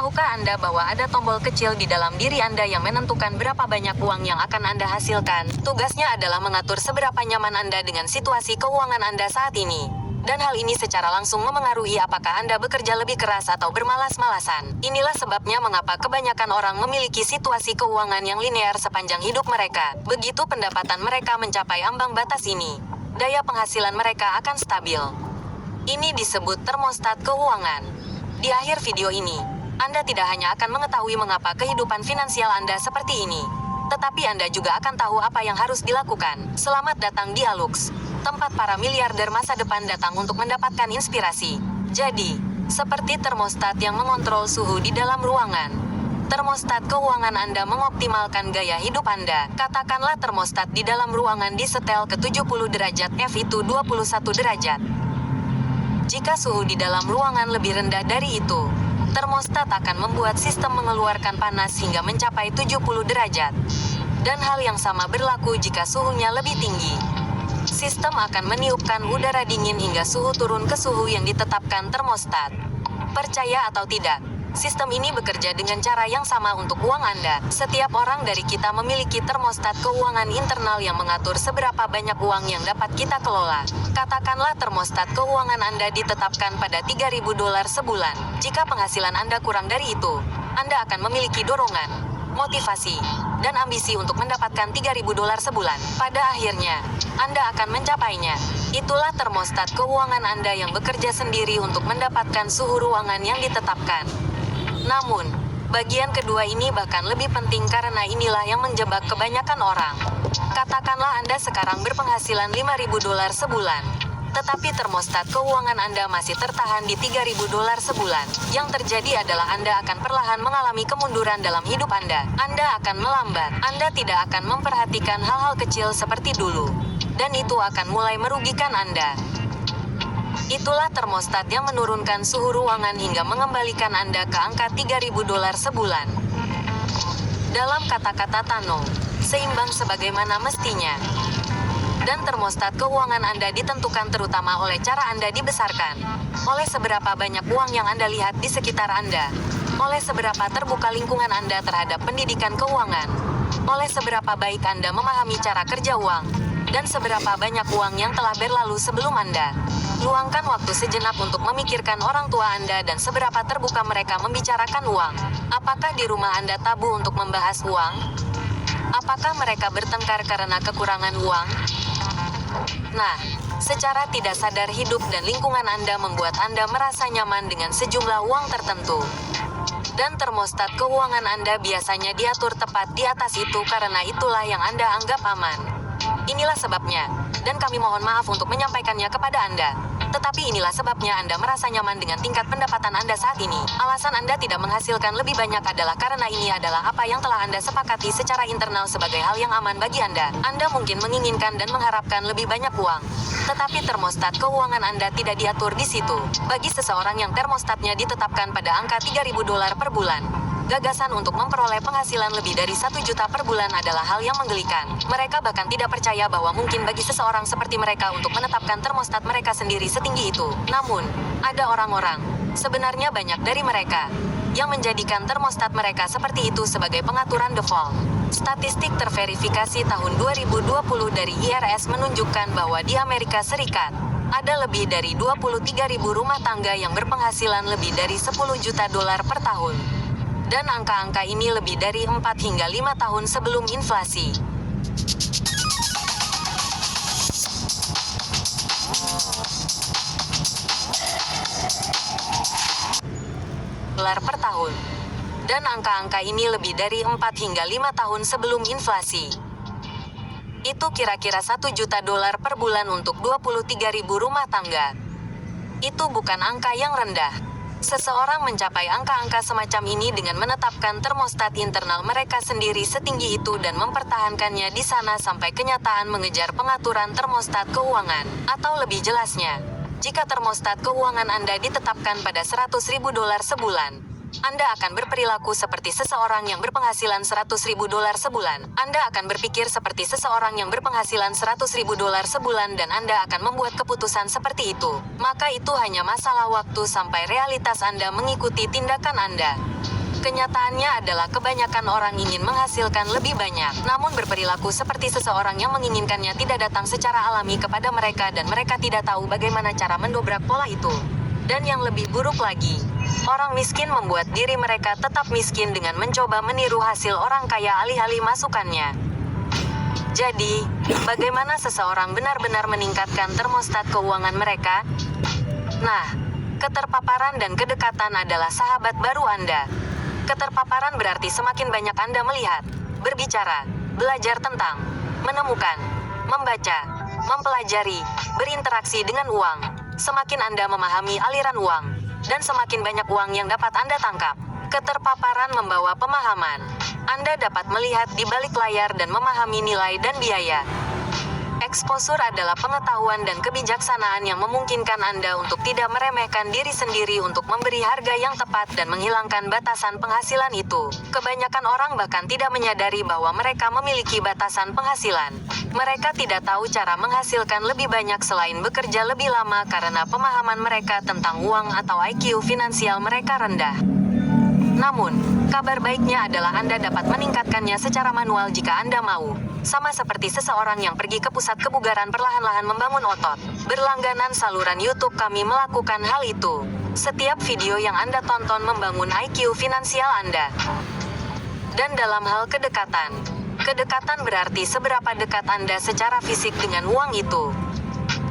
Tahukah Anda bahwa ada tombol kecil di dalam diri Anda yang menentukan berapa banyak uang yang akan Anda hasilkan? Tugasnya adalah mengatur seberapa nyaman Anda dengan situasi keuangan Anda saat ini. Dan hal ini secara langsung memengaruhi apakah Anda bekerja lebih keras atau bermalas-malasan. Inilah sebabnya mengapa kebanyakan orang memiliki situasi keuangan yang linear sepanjang hidup mereka. Begitu pendapatan mereka mencapai ambang batas ini, daya penghasilan mereka akan stabil. Ini disebut termostat keuangan. Di akhir video ini, Anda tidak hanya akan mengetahui mengapa kehidupan finansial Anda seperti ini, tetapi Anda juga akan tahu apa yang harus dilakukan. Selamat datang di Alux, tempat para miliarder masa depan datang untuk mendapatkan inspirasi. Jadi, seperti termostat yang mengontrol suhu di dalam ruangan, termostat keuangan Anda mengoptimalkan gaya hidup Anda. Katakanlah termostat di dalam ruangan disetel ke 70 derajat F itu 21 derajat. Jika suhu di dalam ruangan lebih rendah dari itu, termostat akan membuat sistem mengeluarkan panas hingga mencapai 70 derajat. Dan hal yang sama berlaku jika suhunya lebih tinggi. Sistem akan meniupkan udara dingin hingga suhu turun ke suhu yang ditetapkan termostat. Percaya atau tidak, sistem ini bekerja dengan cara yang sama untuk uang Anda. Setiap orang dari kita memiliki termostat keuangan internal yang mengatur seberapa banyak uang yang dapat kita kelola. Katakanlah termostat keuangan Anda ditetapkan pada $3.000 sebulan. Jika penghasilan Anda kurang dari itu, Anda akan memiliki dorongan, motivasi, dan ambisi untuk mendapatkan $3.000 sebulan. Pada akhirnya, Anda akan mencapainya. Itulah termostat keuangan Anda yang bekerja sendiri untuk mendapatkan suhu ruangan yang ditetapkan. Namun, bagian kedua ini bahkan lebih penting karena inilah yang menjebak kebanyakan orang. Katakanlah Anda sekarang berpenghasilan $5.000 sebulan, tetapi termostat keuangan Anda masih tertahan di $3.000 sebulan. Yang terjadi adalah Anda akan perlahan mengalami kemunduran dalam hidup Anda. Anda akan melambat. Anda tidak akan memperhatikan hal-hal kecil seperti dulu. Dan itu akan mulai merugikan Anda. Itulah termostat yang menurunkan suhu ruangan hingga mengembalikan Anda ke angka $3.000 sebulan. Dalam kata-kata Tano, seimbang sebagaimana mestinya. Dan termostat keuangan Anda ditentukan terutama oleh cara Anda dibesarkan, oleh seberapa banyak uang yang Anda lihat di sekitar Anda, oleh seberapa terbuka lingkungan Anda terhadap pendidikan keuangan, oleh seberapa baik Anda memahami cara kerja uang, dan seberapa banyak uang yang telah berlalu sebelum Anda. Luangkan waktu sejenak untuk memikirkan orang tua Anda dan seberapa terbuka mereka membicarakan uang. Apakah di rumah Anda tabu untuk membahas uang? Apakah mereka bertengkar karena kekurangan uang? Nah, secara tidak sadar hidup dan lingkungan Anda membuat Anda merasa nyaman dengan sejumlah uang tertentu. Dan termostat keuangan Anda biasanya diatur tepat di atas itu karena itulah yang Anda anggap aman. Inilah sebabnya, dan kami mohon maaf untuk menyampaikannya kepada Anda. Tetapi inilah sebabnya Anda merasa nyaman dengan tingkat pendapatan Anda saat ini. Alasan Anda tidak menghasilkan lebih banyak adalah karena ini adalah apa yang telah Anda sepakati secara internal sebagai hal yang aman bagi Anda. Anda mungkin menginginkan dan mengharapkan lebih banyak uang, tetapi termostat keuangan Anda tidak diatur di situ. Bagi seseorang yang termostatnya ditetapkan pada angka $3.000 per bulan, gagasan untuk memperoleh penghasilan lebih dari 1 juta per bulan adalah hal yang menggelikan. Mereka bahkan tidak percaya bahwa mungkin bagi seseorang seperti mereka untuk menetapkan termostat mereka sendiri setinggi itu. Namun, ada orang-orang, sebenarnya banyak dari mereka, yang menjadikan termostat mereka seperti itu sebagai pengaturan default. Statistik terverifikasi tahun 2020 dari IRS menunjukkan bahwa di Amerika Serikat, ada lebih dari 23.000 rumah tangga yang berpenghasilan lebih dari $10 juta per tahun. Dan angka-angka ini lebih dari 4 hingga 5 tahun sebelum inflasi. Dolar per tahun. Dan angka-angka ini lebih dari 4 hingga 5 tahun sebelum inflasi. Itu kira-kira $1 juta per bulan untuk 23.000 rumah tangga. Itu bukan angka yang rendah. Seseorang mencapai angka-angka semacam ini dengan menetapkan termostat internal mereka sendiri setinggi itu dan mempertahankannya di sana sampai kenyataan mengejar pengaturan termostat keuangan. Atau lebih jelasnya, jika termostat keuangan Anda ditetapkan pada $100.000 sebulan, Anda akan berperilaku seperti seseorang yang berpenghasilan $100.000 sebulan. Anda akan berpikir seperti seseorang yang berpenghasilan $100.000 sebulan dan Anda akan membuat keputusan seperti itu. Maka itu hanya masalah waktu sampai realitas Anda mengikuti tindakan Anda. Kenyataannya adalah kebanyakan orang ingin menghasilkan lebih banyak, namun berperilaku seperti seseorang yang menginginkannya tidak datang secara alami kepada mereka dan mereka tidak tahu bagaimana cara mendobrak pola itu. Dan yang lebih buruk lagi, orang miskin membuat diri mereka tetap miskin dengan mencoba meniru hasil orang kaya alih-alih masukannya. Jadi, bagaimana seseorang benar-benar meningkatkan termostat keuangan mereka? Nah, keterpaparan dan kedekatan adalah sahabat baru Anda. Keterpaparan berarti semakin banyak Anda melihat, berbicara, belajar tentang, menemukan, membaca, mempelajari, berinteraksi dengan uang. Semakin Anda memahami aliran uang, dan semakin banyak uang yang dapat Anda tangkap. Keterpaparan membawa pemahaman. Anda dapat melihat di balik layar dan memahami nilai dan biaya. Eksposur adalah pengetahuan dan kebijaksanaan yang memungkinkan Anda untuk tidak meremehkan diri sendiri untuk memberi harga yang tepat dan menghilangkan batasan penghasilan itu. Kebanyakan orang bahkan tidak menyadari bahwa mereka memiliki batasan penghasilan. Mereka tidak tahu cara menghasilkan lebih banyak selain bekerja lebih lama karena pemahaman mereka tentang uang atau IQ finansial mereka rendah. Namun, kabar baiknya adalah Anda dapat meningkatkannya secara manual jika Anda mau. Sama seperti seseorang yang pergi ke pusat kebugaran perlahan-lahan membangun otot. Berlangganan saluran YouTube kami melakukan hal itu. Setiap video yang Anda tonton membangun IQ finansial Anda. Dan dalam hal kedekatan, kedekatan berarti seberapa dekat Anda secara fisik dengan uang itu.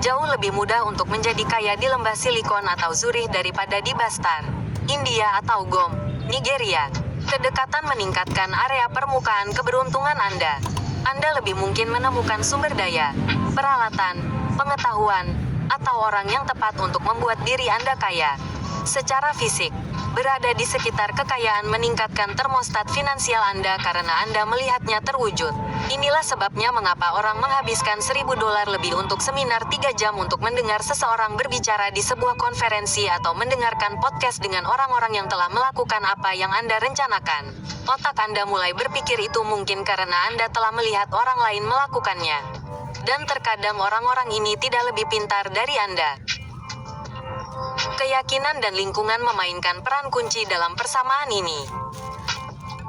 Jauh lebih mudah untuk menjadi kaya di lembah Silikon atau Zurich daripada di Bastar, India atau Gom, Nigeria. Kedekatan meningkatkan area permukaan keberuntungan Anda. Anda lebih mungkin menemukan sumber daya, peralatan, pengetahuan, atau orang yang tepat untuk membuat diri Anda kaya. Secara fisik, berada di sekitar kekayaan meningkatkan termostat finansial Anda karena Anda melihatnya terwujud. Inilah sebabnya mengapa orang menghabiskan $1.000 lebih untuk seminar 3 jam untuk mendengar seseorang berbicara di sebuah konferensi atau mendengarkan podcast dengan orang-orang yang telah melakukan apa yang Anda rencanakan. Otak Anda mulai berpikir itu mungkin karena Anda telah melihat orang lain melakukannya. Dan terkadang orang-orang ini tidak lebih pintar dari Anda. Keyakinan dan lingkungan memainkan peran kunci dalam persamaan ini.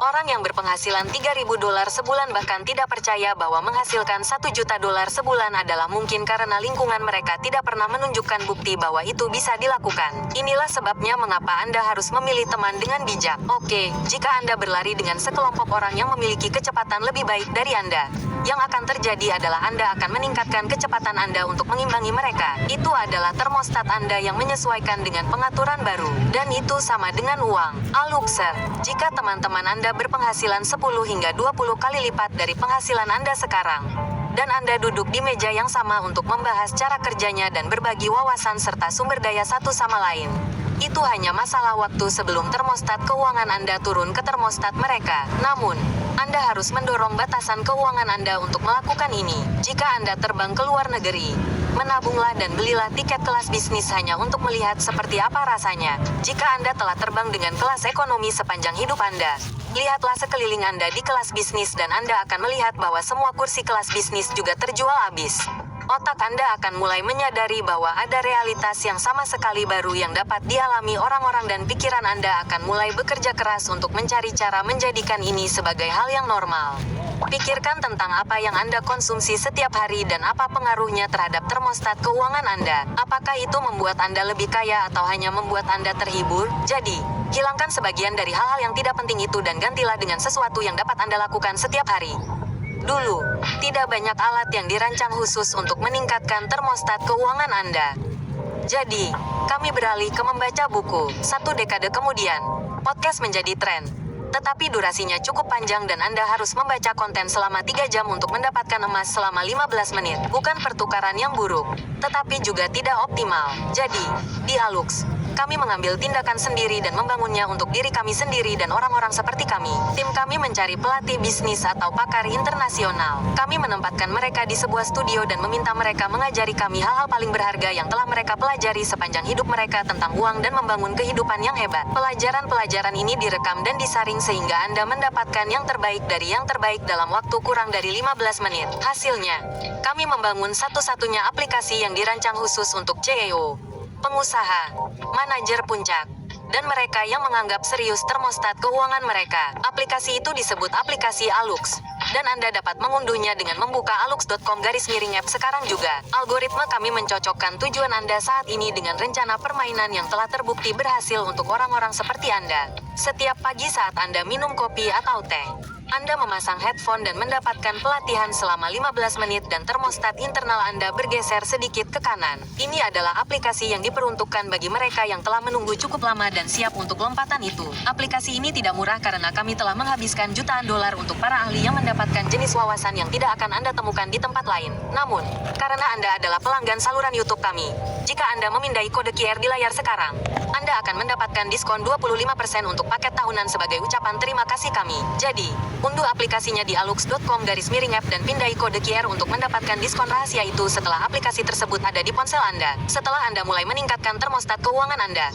Orang yang berpenghasilan $3.000 sebulan bahkan tidak percaya bahwa menghasilkan $1 juta sebulan adalah mungkin karena lingkungan mereka tidak pernah menunjukkan bukti bahwa itu bisa dilakukan. Inilah sebabnya mengapa Anda harus memilih teman dengan bijak. Oke, jika Anda berlari dengan sekelompok orang yang memiliki kecepatan lebih baik dari Anda, yang akan terjadi adalah Anda akan meningkatkan kecepatan Anda untuk mengimbangi mereka. Itu adalah termostat Anda yang menyesuaikan dengan pengaturan baru. Dan itu sama dengan uang. Aluxer, jika teman-teman Anda berpenghasilan 10 hingga 20 kali lipat dari penghasilan Anda sekarang, dan Anda duduk di meja yang sama untuk membahas cara kerjanya dan berbagi wawasan serta sumber daya satu sama lain, itu hanya masalah waktu sebelum termostat keuangan Anda turun ke termostat mereka. Namun, Anda harus mendorong batasan keuangan Anda untuk melakukan ini. Jika Anda terbang ke luar negeri, menabunglah dan belilah tiket kelas bisnis hanya untuk melihat seperti apa rasanya. Jika Anda telah terbang dengan kelas ekonomi sepanjang hidup Anda, lihatlah sekeliling Anda di kelas bisnis dan Anda akan melihat bahwa semua kursi kelas bisnis juga terjual habis. Otak Anda akan mulai menyadari bahwa ada realitas yang sama sekali baru yang dapat dialami orang-orang dan pikiran Anda akan mulai bekerja keras untuk mencari cara menjadikan ini sebagai hal yang normal. Pikirkan tentang apa yang Anda konsumsi setiap hari dan apa pengaruhnya terhadap termostat keuangan Anda. Apakah itu membuat Anda lebih kaya atau hanya membuat Anda terhibur? Jadi, hilangkan sebagian dari hal-hal yang tidak penting itu dan gantilah dengan sesuatu yang dapat Anda lakukan setiap hari. Dulu, tidak banyak alat yang dirancang khusus untuk meningkatkan termostat keuangan Anda. Jadi, kami beralih ke membaca buku. 1 dekade kemudian, podcast menjadi tren. Tetapi durasinya cukup panjang dan Anda harus membaca konten selama 3 jam untuk mendapatkan emas selama 15 menit. Bukan pertukaran yang buruk, tetapi juga tidak optimal. Jadi, di Alux, Kami mengambil tindakan sendiri dan membangunnya untuk diri kami sendiri dan orang-orang seperti kami. Tim kami mencari pelatih bisnis atau pakar internasional. Kami menempatkan mereka di sebuah studio dan meminta mereka mengajari kami hal-hal paling berharga yang telah mereka pelajari sepanjang hidup mereka tentang uang dan membangun kehidupan yang hebat. Pelajaran-pelajaran ini direkam dan disaring sehingga Anda mendapatkan yang terbaik dari yang terbaik dalam waktu kurang dari 15 menit. Hasilnya, kami membangun satu-satunya aplikasi yang dirancang khusus untuk CEO, pengusaha, manajer puncak, dan mereka yang menganggap serius termostat keuangan mereka. Aplikasi itu disebut aplikasi Alux, dan Anda dapat mengunduhnya dengan membuka alux.com/app sekarang juga. Algoritma kami mencocokkan tujuan Anda saat ini dengan rencana permainan yang telah terbukti berhasil untuk orang-orang seperti Anda. Setiap pagi saat Anda minum kopi atau teh, Anda memasang headphone dan mendapatkan pelatihan selama 15 menit dan termostat internal Anda bergeser sedikit ke kanan. Ini adalah aplikasi yang diperuntukkan bagi mereka yang telah menunggu cukup lama dan siap untuk lompatan itu. Aplikasi ini tidak murah karena kami telah menghabiskan jutaan dolar untuk para ahli yang mendapatkan jenis wawasan yang tidak akan Anda temukan di tempat lain. Namun, karena Anda adalah pelanggan saluran YouTube kami, jika Anda memindai kode QR di layar sekarang, Anda akan mendapatkan diskon 25% untuk paket tahunan sebagai ucapan terima kasih kami. Jadi, unduh aplikasinya di alux.com/app dan pindai kode QR untuk mendapatkan diskon rahasia itu setelah aplikasi tersebut ada di ponsel Anda. Setelah Anda mulai meningkatkan termostat keuangan Anda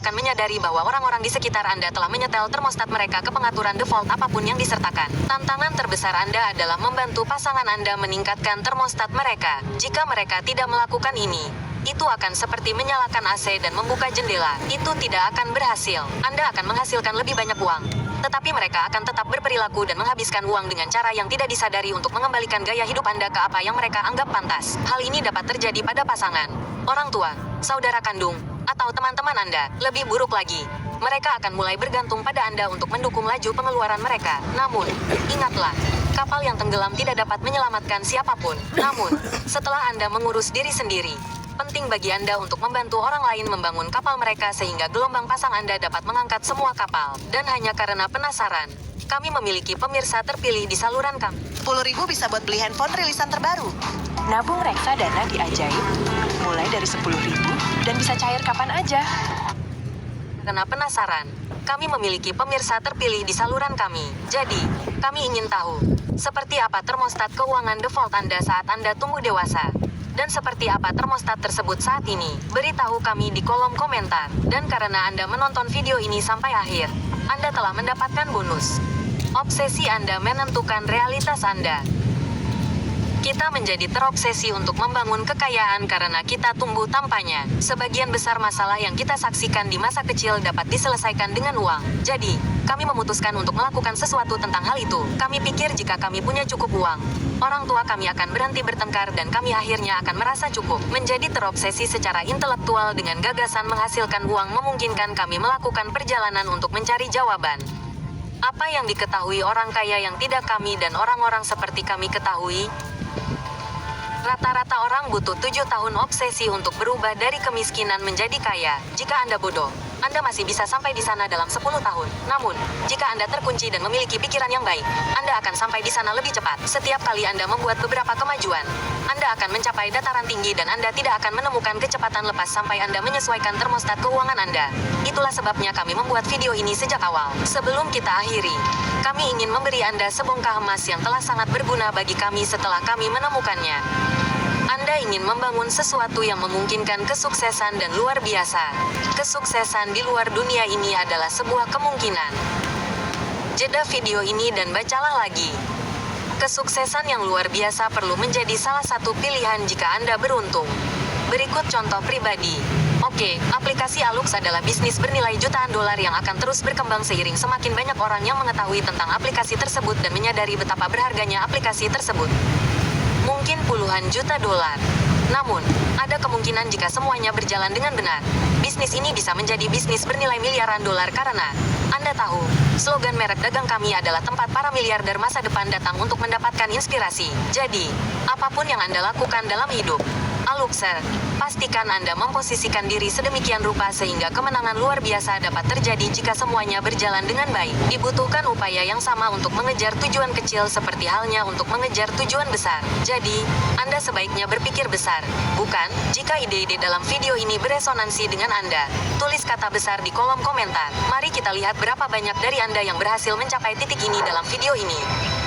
akan menyadari bahwa orang-orang di sekitar Anda telah menyetel termostat mereka ke pengaturan default apapun yang disertakan. Tantangan terbesar Anda adalah membantu pasangan Anda meningkatkan termostat mereka. Jika mereka tidak melakukan ini, itu akan seperti menyalakan AC dan membuka jendela. Itu tidak akan berhasil. Anda akan menghasilkan lebih banyak uang, tetapi mereka akan tetap berperilaku dan menghabiskan uang dengan cara yang tidak disadari untuk mengembalikan gaya hidup Anda ke apa yang mereka anggap pantas. Hal ini dapat terjadi pada pasangan, orang tua, saudara kandung, atau teman-teman Anda. Lebih buruk lagi, mereka akan mulai bergantung pada Anda untuk mendukung laju pengeluaran mereka. Namun, ingatlah, kapal yang tenggelam tidak dapat menyelamatkan siapapun. Namun, setelah Anda mengurus diri sendiri, penting bagi Anda untuk membantu orang lain membangun kapal mereka sehingga gelombang pasang Anda dapat mengangkat semua kapal. Dan hanya karena penasaran, kami memiliki pemirsa terpilih di saluran kami. 10.000 bisa buat beli handphone rilisan terbaru. Nabung reksadana di Ajaib mulai dari 10.000 dan bisa cair kapan aja. Karena penasaran, kami memiliki pemirsa terpilih di saluran kami. Jadi, kami ingin tahu, seperti apa termostat keuangan default Anda saat Anda tumbuh dewasa. Dan seperti apa termostat tersebut saat ini? Beritahu kami di kolom komentar. Dan karena Anda menonton video ini sampai akhir, Anda telah mendapatkan bonus. Obsesi Anda menentukan realitas Anda. Kita menjadi terobsesi untuk membangun kekayaan karena kita tumbuh tanpanya. Sebagian besar masalah yang kita saksikan di masa kecil dapat diselesaikan dengan uang. Jadi, kami memutuskan untuk melakukan sesuatu tentang hal itu. Kami pikir jika kami punya cukup uang, orang tua kami akan berhenti bertengkar dan kami akhirnya akan merasa cukup. Menjadi terobsesi secara intelektual dengan gagasan menghasilkan uang memungkinkan kami melakukan perjalanan untuk mencari jawaban. Apa yang diketahui orang kaya yang tidak kami dan orang-orang seperti kami ketahui? Rata-rata orang butuh 7 tahun obsesi untuk berubah dari kemiskinan menjadi kaya. Jika Anda bodoh, Anda masih bisa sampai di sana dalam 10 tahun. Namun, jika Anda terkunci dan memiliki pikiran yang baik, Anda akan sampai di sana lebih cepat. Setiap kali Anda membuat beberapa kemajuan, Anda akan mencapai dataran tinggi dan Anda tidak akan menemukan kecepatan lepas sampai Anda menyesuaikan termostat keuangan Anda. Itulah sebabnya kami membuat video ini sejak awal. Sebelum kita akhiri, kami ingin memberi Anda sebongkah emas yang telah sangat berguna bagi kami setelah kami menemukannya. Anda ingin membangun sesuatu yang memungkinkan kesuksesan dan luar biasa. Kesuksesan di luar dunia ini adalah sebuah kemungkinan. Jeda video ini dan bacalah lagi. Kesuksesan yang luar biasa perlu menjadi salah satu pilihan jika Anda beruntung. Berikut contoh pribadi. Oke, aplikasi Alux adalah bisnis bernilai jutaan dolar yang akan terus berkembang seiring semakin banyak orang yang mengetahui tentang aplikasi tersebut dan menyadari betapa berharganya aplikasi tersebut. Mungkin puluhan juta dolar. Namun, ada kemungkinan jika semuanya berjalan dengan benar, bisnis ini bisa menjadi bisnis bernilai miliaran dolar karena, Anda tahu, slogan merek dagang kami adalah tempat para miliarder masa depan datang untuk mendapatkan inspirasi. Jadi, apapun yang Anda lakukan dalam hidup, Alukse. Pastikan Anda memposisikan diri sedemikian rupa sehingga kemenangan luar biasa dapat terjadi jika semuanya berjalan dengan baik. Dibutuhkan upaya yang sama untuk mengejar tujuan kecil seperti halnya untuk mengejar tujuan besar. Jadi, Anda sebaiknya berpikir besar. Bukan, jika ide-ide dalam video ini beresonansi dengan Anda, tulis kata besar di kolom komentar. Mari kita lihat berapa banyak dari Anda yang berhasil mencapai titik ini dalam video ini.